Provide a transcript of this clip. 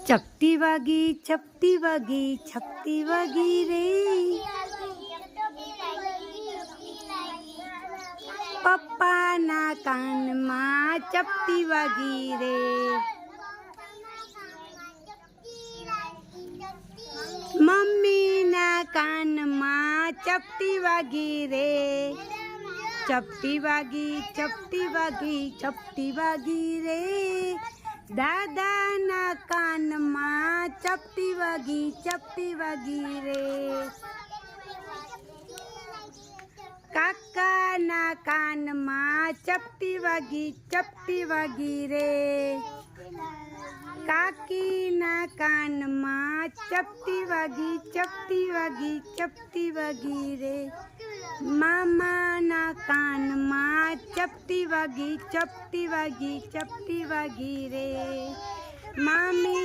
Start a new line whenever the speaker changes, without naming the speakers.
ચપટી વાગી ચપટી વાગી છપટી વાગી રે, પપ્પાના કાનમાં ચપટી વાગી રે, મમ્મીના કાનમાં ચપટી વાગી રે, ચપટી વાગી ચપટી વાગી ચપટી વાગી રે, દાદાના કાનમાં ચપટી વાગી રે, કાકાના કાનમાં ચપટી વાગી રે, કાકીના કાનમાં ચપટી વાગી રે, મામાના કાનમાં ચપટી વાગી રે, મામી